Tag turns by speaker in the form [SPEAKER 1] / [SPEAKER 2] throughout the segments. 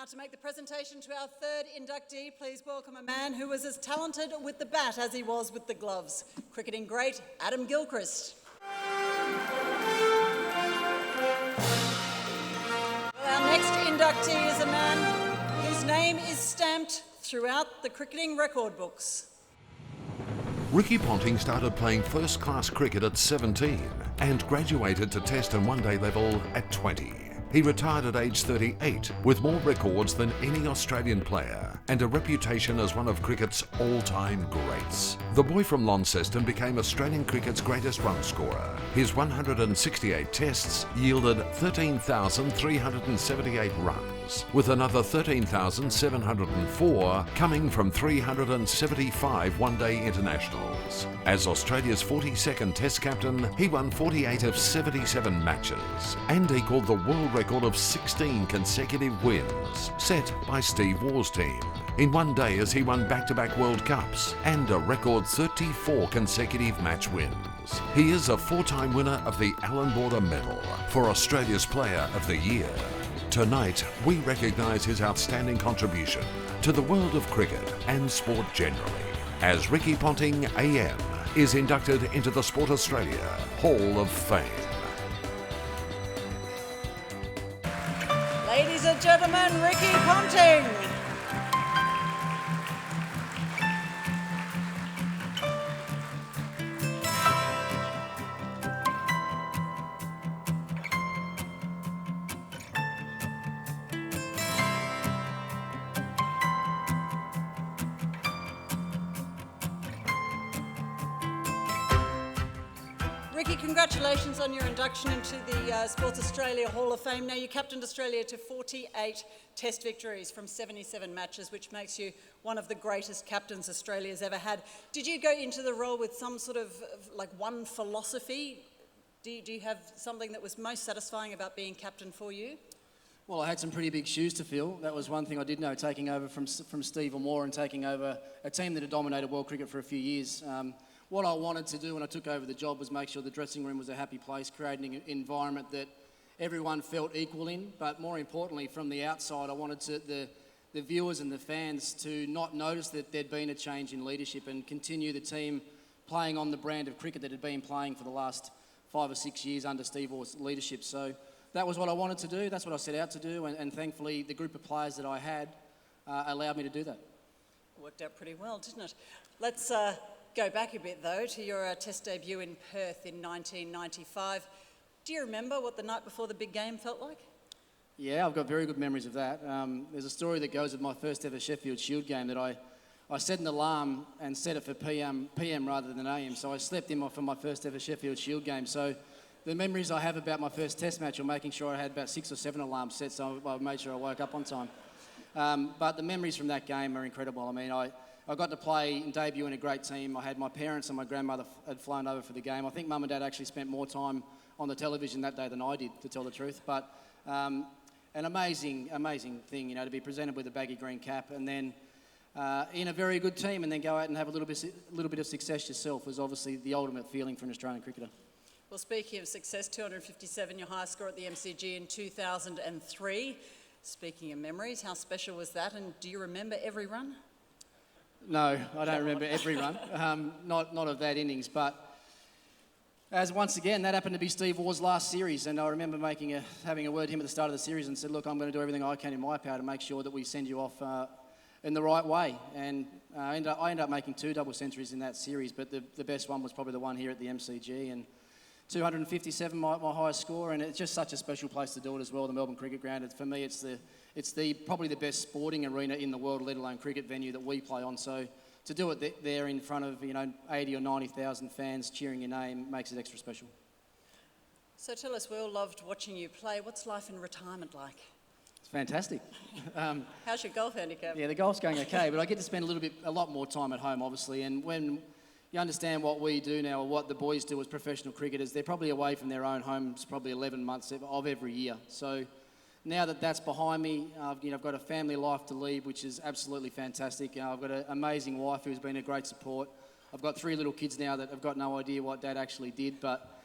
[SPEAKER 1] Now to make the presentation to our third inductee, please welcome a man who was as talented with the bat as he was with the gloves. Cricketing great, Adam Gilchrist. Well, our next inductee is a man whose name is stamped throughout the cricketing record books.
[SPEAKER 2] Ricky Ponting started playing first-class cricket at 17 and graduated to Test and One-Day level at 20. He retired at age 38 with more records than any Australian player and a reputation as one of cricket's all-time greats. The boy from Launceston became Australian cricket's greatest run scorer. His 168 tests yielded 13,378 runs, with another 13,704 coming from 375 one-day internationals. As Australia's 42nd Test captain, he won 48 of 77 matches and equalled the world record of 16 consecutive wins set by Steve Waugh's team in one day, as he won back-to-back World Cups and a record 34 consecutive match wins. He is a four-time winner of the Allan Border Medal for Australia's Player of the Year. Tonight, we recognise his outstanding contribution to the world of cricket and sport generally, as Ricky Ponting AM is inducted into the Sport Australia Hall of Fame.
[SPEAKER 1] Ladies and gentlemen, Ricky Ponting. Ricky, congratulations on your induction into the Sports Australia Hall of Fame. Now, you captained Australia to 48 Test victories from 77 matches, which makes you one of the greatest captains Australia's ever had. Did you go into the role with some sort of one philosophy? Do you have something that was most satisfying about being captain for you?
[SPEAKER 3] Well, I had some pretty big shoes to fill. That was one thing I did know, taking over from Steve Moore and taking over a team that had dominated world cricket for a few years. What I wanted to do when I took over the job was make sure the dressing room was a happy place, creating an environment that everyone felt equal in. But more importantly, from the outside, I wanted the viewers and the fans to not notice that there'd been a change in leadership and continue the team playing on the brand of cricket that had been playing for the last 5 or 6 years under Steve Moore's leadership. So that was what I wanted to do. That's what I set out to do. And thankfully, the group of players that I had allowed me to do that.
[SPEAKER 1] Worked out pretty well, didn't it? Let's go back a bit, though, to your Test debut in Perth in 1995. Do you remember what the night before the big game felt like?
[SPEAKER 3] Yeah, I've got very good memories of that. There's a story that goes with my first ever Sheffield Shield game that I set an alarm and set it for PM rather than AM, so I slept in for my first ever Sheffield Shield game. So the memories I have about my first Test match are making sure I had about 6 or 7 alarms set, so I made sure I woke up on time. But the memories from that game are incredible. I mean, I got to play and debut in a great team. I had my parents and my grandmother had flown over for the game. I think Mum and Dad actually spent more time on the television that day than I did, to tell the truth. But an amazing thing, to be presented with a baggy green cap and then in a very good team and then go out and have a little bit of success yourself was obviously the ultimate feeling for an Australian cricketer.
[SPEAKER 1] Well, speaking of success, 257, your highest score at the MCG in 2003. Speaking of memories, how special was that? And do you remember every run?
[SPEAKER 3] No, I don't remember every run, not of that innings, but as once again, that happened to be Steve Waugh's last series, and I remember having a word with him at the start of the series and said, look, I'm going to do everything I can in my power to make sure that we send you off in the right way, and I ended up making 2 double centuries in that series, but the best one was probably the one here at the MCG, and 257, my highest score, and it's just such a special place to do it as well, the Melbourne Cricket Ground. For me, it's probably the best sporting arena in the world, let alone cricket venue that we play on. So to do it there in front of 80 or 90,000 fans cheering your name makes it extra special.
[SPEAKER 1] So tell us, we all loved watching you play. What's life in retirement like?
[SPEAKER 3] It's fantastic.
[SPEAKER 1] How's your golf handicap?
[SPEAKER 3] Yeah, the golf's going okay, but I get to spend a lot more time at home, obviously, and when you understand what we do now, or what the boys do as professional cricketers, they're probably away from their own homes probably 11 months of every year. So now that that's behind me, I've got a family life to lead, which is absolutely fantastic. I've got an amazing wife who's been a great support. I've got 3 little kids now that have got no idea what Dad actually did, but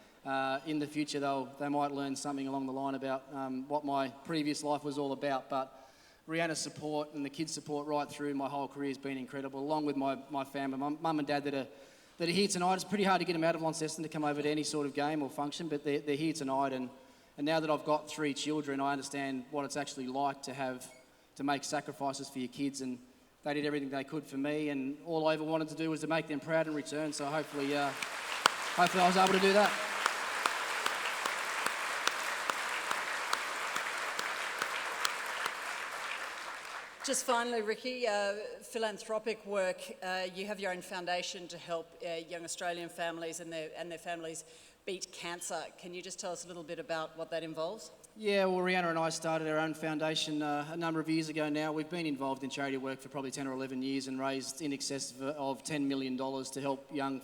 [SPEAKER 3] in the future they might learn something along the line about what my previous life was all about. But Rihanna's support and the kids' support right through my whole career has been incredible, along with my family, my mum and dad that are here tonight. It's pretty hard to get them out of Launceston to come over to any sort of game or function, but they're here tonight. And now that I've got 3 children, I understand what it's actually like to make sacrifices for your kids, and they did everything they could for me, and all I ever wanted to do was to make them proud in return. So hopefully I was able to do that.
[SPEAKER 1] Just finally, Ricky, philanthropic work. You have your own foundation to help young Australian families and their families beat cancer. Can you just tell us a little bit about what that involves?
[SPEAKER 3] Yeah, well, Rihanna and I started our own foundation a number of years ago now. We've been involved in charity work for probably 10 or 11 years and raised in excess of $10 million to help young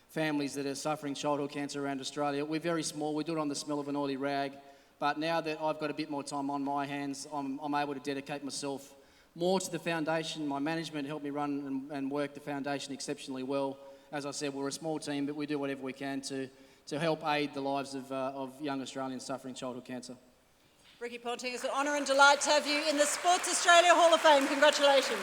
[SPEAKER 3] families that are suffering childhood cancer around Australia. We're very small. We do it on the smell of an oily rag. But now that I've got a bit more time on my hands, I'm able to dedicate myself more to the foundation. My management helped me run and work the foundation exceptionally well. As I said, we're a small team, but we do whatever we can to help aid the lives of young Australians suffering childhood cancer.
[SPEAKER 1] Ricky Ponting, it's an honour and delight to have you in the Sports Australia Hall of Fame. Congratulations.